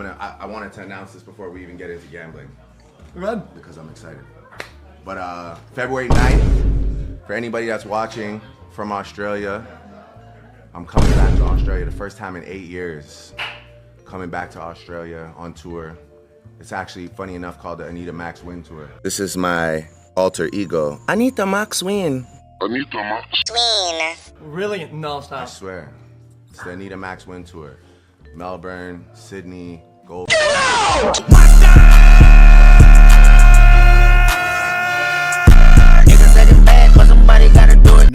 I wanted to announce this before we even get into gambling. Good. Because I'm excited. But February 9th, for anybody that's watching from Australia, I'm coming back to Australia the first time in 8 years. Coming back to Australia on tour. It's actually, funny enough, called the Anita Max Win Tour. This is my alter ego. Anita Max Win. Anita Max Win. Really? No, it's not. I swear. It's the Anita Max Win Tour. Melbourne, Sydney, Gold. You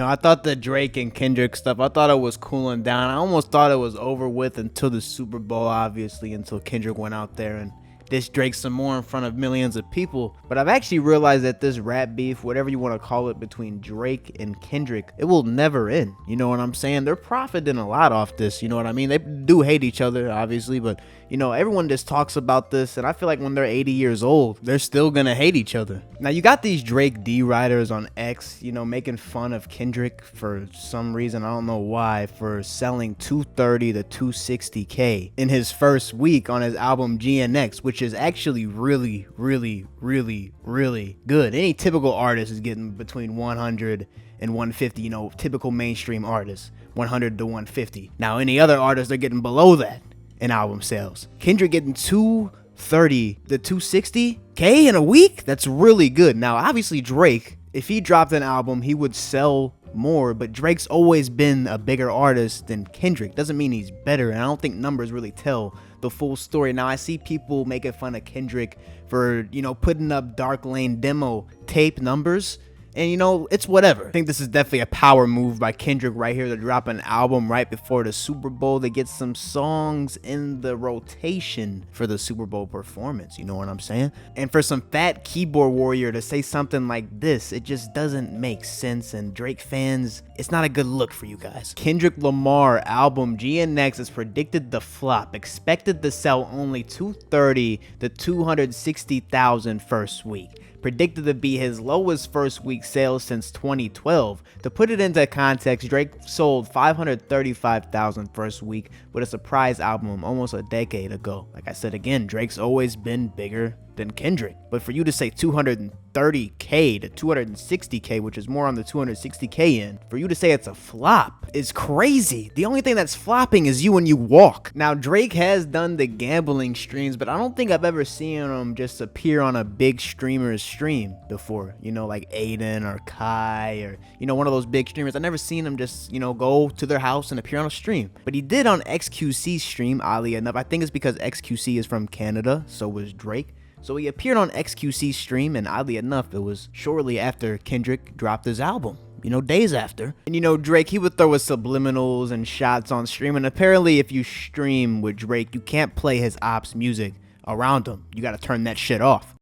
know, I thought the Drake and Kendrick stuff, I thought it was cooling down. I almost thought it was over with until the Super Bowl, obviously, until Kendrick went out there and dissed Drake some more in front of millions of people. But I've actually realized that this rap beef, whatever you want to call it, between Drake and Kendrick, it will never end. You know what I'm saying? They're profiting a lot off this, you know what I mean? They do hate each other, obviously, but, you know, everyone just talks about this, and I feel like when they're 80 years old, they're still gonna hate each other. Now, you got these Drake D-Riders on X, you know, making fun of Kendrick for some reason, I don't know why, for selling 230 to 260K in his first week on his album GNX, which is actually really, really, really, really good. Any typical artist is getting between 100 and 150, you know, typical mainstream artists, 100 to 150. Now, any other artists, they're getting below that in album sales. Kendrick getting 230 to 260K in a week? That's really good. Now, obviously, Drake, if he dropped an album, he would sell more, but Drake's always been a bigger artist than Kendrick. Doesn't mean he's better, and I don't think numbers really tell the full story. Now, I see people making fun of Kendrick for, you know, putting up Dark Lane demo tape numbers, and, you know, it's whatever. I think this is definitely a power move by Kendrick right here to drop an album right before the Super Bowl to get some songs in the rotation for the Super Bowl performance, you know what I'm saying? And for some fat keyboard warrior to say something like this, it just doesn't make sense, and Drake fans, it's not a good look for you guys. Kendrick Lamar album GNX is predicted to flop, expected to sell only 230 to 260,000 first week. Predicted to be his lowest first week sales since 2012. To put it into context, Drake sold 535,000 first week with a surprise album almost a decade ago. Like I said again, Drake's always been bigger than Kendrick. But for you to say 230K to 260K, which is more on the 260K end, for you to say it's a flop is crazy. The only thing that's flopping is you when you walk. Now, Drake has done the gambling streams, but I don't think I've ever seen him just appear on a big streamer's stream before. You know, like Aiden or Kai or, you know, one of those big streamers. I've never seen him just, you know, go to their house and appear on a stream. But he did on XQC's stream, oddly enough. I think it's because XQC is from Canada, so was Drake. So he appeared on XQC's stream, and oddly enough, it was shortly after Kendrick dropped his album. You know, days after. And you know, Drake, he would throw his subliminals and shots on stream, and apparently if you stream with Drake, you can't play his ops music around him. You gotta turn that shit off.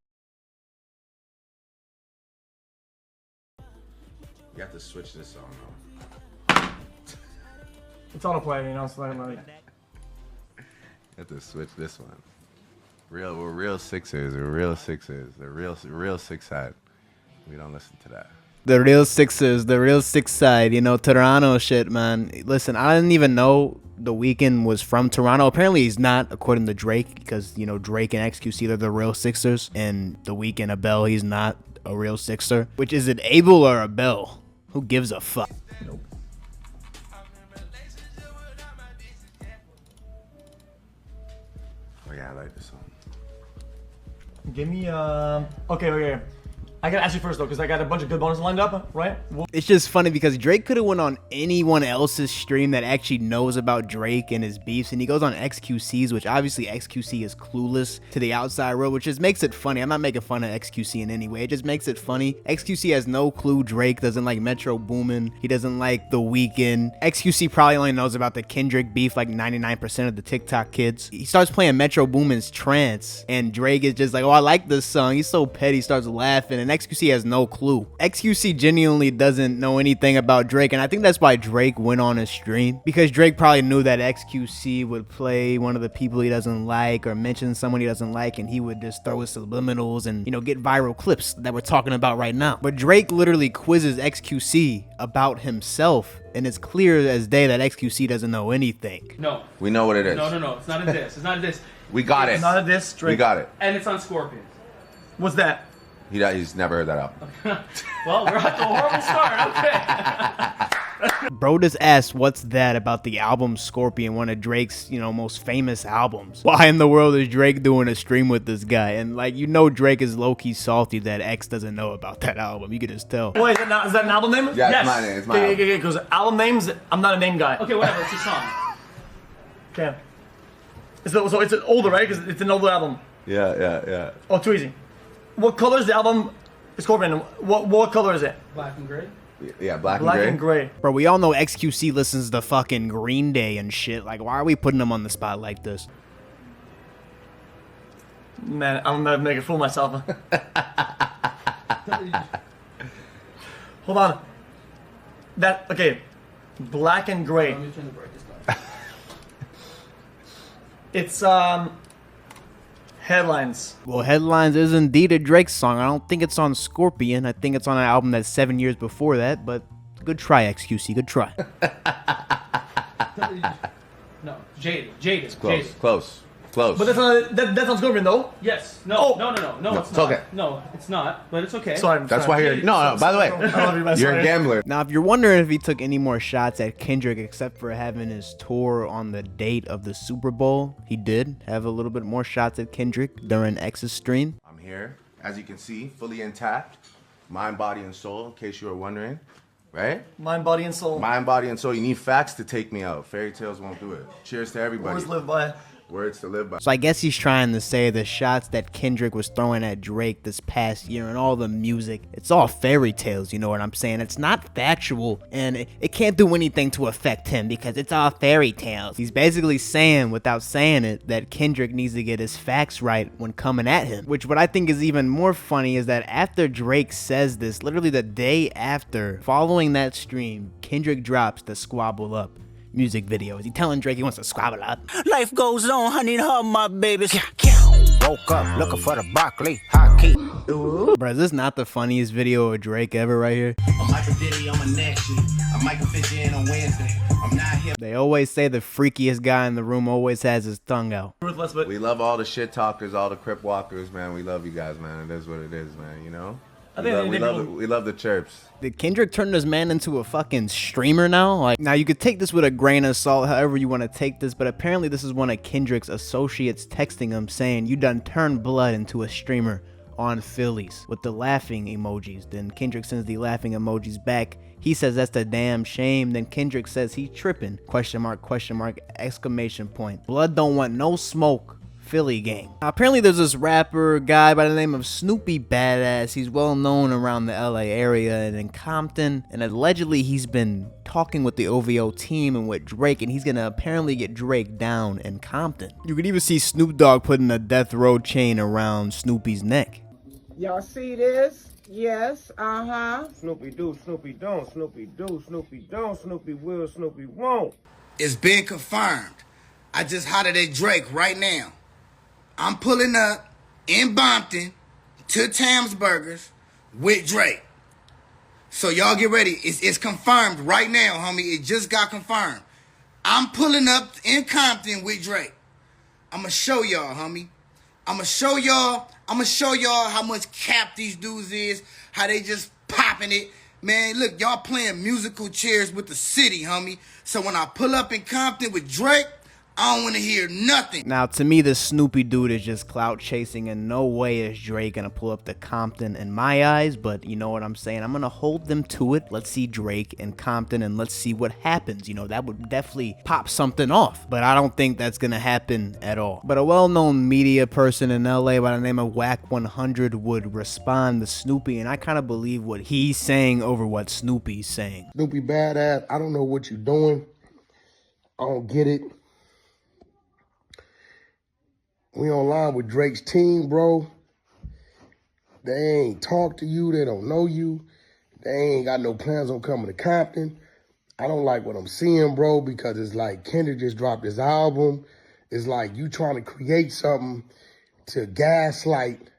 You have to switch this song though. It's on a play, you know, it's like... You have to switch this one. We're real Sixers. We're real Sixers. The real six side. We don't listen to that. The real Sixers, the real six side, you know, Toronto shit, man. Listen, I didn't even know The Weeknd was from Toronto. Apparently he's not, according to Drake, because, you know, Drake and XQC, they're the real Sixers, and The Weeknd, Abel, he's not a real Sixer. Which, is it Abel or Abel? Who gives a fuck? Nope. Oh yeah, I like this song. Give me, okay. I gotta ask you first though, because I got a bunch of good bonuses lined up, right? It's just funny because Drake could have went on anyone else's stream that actually knows about Drake and his beefs, and he goes on XQC's, which obviously XQC is clueless to the outside world, which just makes it funny. I'm not making fun of XQC in any way. It just makes it funny. XQC has no clue Drake doesn't like Metro Boomin. He doesn't like The Weeknd. XQC probably only knows about the Kendrick beef like 99% of the TikTok kids. He starts playing Metro Boomin's Trance, and Drake is just like, oh, I like this song. He's so petty, starts laughing, and XQC has no clue. XQC genuinely doesn't know anything about Drake, and I think that's why Drake went on his stream, because Drake probably knew that XQC would play one of the people he doesn't like or mention someone he doesn't like, and he would just throw his subliminals and, you know, get viral clips that we're talking about right now. But Drake literally quizzes XQC about himself, and it's clear as day that XQC doesn't know anything. No. We know what it is. No. It's not a diss. It's not a diss. We got it. It's not a diss, Drake. We got it. And it's on Scorpions. What's that? He's never heard that album. Well, we're off to a horrible start. Okay. Bro just asked what's that about the album Scorpion, one of Drake's, you know, most famous albums. Why in the world is Drake doing a stream with this guy? And like, you know, Drake is low-key salty that X doesn't know about that album. You can just tell. Wait, is that an album name? Yeah, Yes. it's my name. It's my album. Okay, because album names, I'm not a name guy. Okay, whatever. It's a song. Okay. So it's older, right? Because it's an older album. Yeah. Oh, too easy. What color is the album? Scorpion. What color is it? Black and gray. Yeah, black And gray. Bro, we all know XQC listens to fucking Green Day and shit. Like, why are we putting him on the spot like this? Man, I'm gonna make a fool of myself. Hold on. Okay. Black and gray. Let me turn the brightness down. It's Headlines. Well, Headlines is indeed a Drake song. I don't think it's on Scorpion. I think it's on an album that's 7 years before that, but good try, XQC. Good try. No, Jaded. Close. But that's on Scorpion though. Yes. No, Oh. no, it's it's not. okay. No, it's not, but it's okay. Sorry. That's why you're. No. By the way, you're a gambler. Now, if you're wondering if he took any more shots at Kendrick except for having his tour on the date of the Super Bowl, he did have a little bit more shots at Kendrick during X's stream. I'm here, as you can see, fully intact, mind, body, and soul. In case you were wondering, right? Mind, body, and soul. Mind, body, and soul. You need facts to take me out. Fairy tales won't do it. Cheers to everybody. Always live by. Words to live by. So I guess he's trying to say the shots that Kendrick was throwing at Drake this past year and all the music, it's all fairy tales, you know what I'm saying? It's not factual, and it can't do anything to affect him because it's all fairy tales. He's basically saying, without saying it, that Kendrick needs to get his facts right when coming at him. Which what I think is even more funny is that after Drake says this, literally the day after, following that stream, Kendrick drops the Squabble Up music video. Is he telling Drake he wants to squabble up? Life goes on, honey, and her, my babies. Woke up looking for the broccoli, hot key. Bro, is this not the funniest video of Drake ever right here? I'm Michael Diddy, I'm a next shit. I'm Michael Fisher in on Wednesday. I'm not here. They always say the freakiest guy in the room always has his tongue out. Ruthless, but We love all the shit talkers, all the crip walkers, man. We love you guys, man. It is what it is, man. You know. I think We love the chirps. Did Kendrick turn this man into a fucking streamer now? Like, now you could take this with a grain of salt, however you want to take this, but apparently this is one of Kendrick's associates texting him saying, you done turned blood into a streamer on Phillies with the laughing emojis. Then Kendrick sends the laughing emojis back. He says that's the damn shame. Then Kendrick says he tripping, question mark, exclamation point. Blood don't want no smoke. Philly gang. Now, apparently there's this rapper guy by the name of Snoopy Badass. He's well known around the LA area and in Compton, and allegedly he's been talking with the OVO team and with Drake, and he's gonna apparently get Drake down in Compton. You could even see Snoop Dogg putting a death row chain around Snoopy's neck. Y'all see this? Yes, Snoopy do, Snoopy don't, Snoopy do, Snoopy don't, Snoopy will, Snoopy won't. It's been confirmed. I just hollered at Drake right now. I'm pulling up in Compton to Tam's Burgers with Drake. So y'all get ready. It's confirmed right now, homie. It just got confirmed. I'm pulling up in Compton with Drake. I'ma show y'all, homie. I'ma show y'all how much cap these dudes is, how they just popping it. Man, look, y'all playing musical chairs with the city, homie. So when I pull up in Compton with Drake, I don't want to hear nothing. Now, to me, this Snoopy dude is just clout chasing, and no way is Drake gonna pull up to Compton in my eyes, but you know what I'm saying? I'm gonna hold them to it. Let's see Drake in Compton, and let's see what happens. You know, that would definitely pop something off, but I don't think that's gonna happen at all. But a well-known media person in LA by the name of Whack 100 would respond to Snoopy, and I kind of believe what he's saying over what Snoopy's saying. Snoopy badass, I don't know what you're doing. I don't get it. We online with Drake's team, bro. They ain't talk to you. They don't know you. They ain't got no plans on coming to Compton. I don't like what I'm seeing, bro, because it's like Kendrick just dropped his album. It's like you trying to create something to gaslight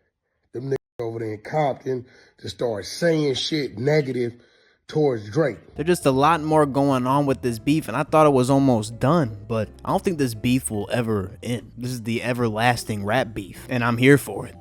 them niggas over there in Compton to start saying shit negative towards Drake. There's just a lot more going on with this beef, and I thought it was almost done, but I don't think this beef will ever end. This is the everlasting rap beef, and I'm here for it.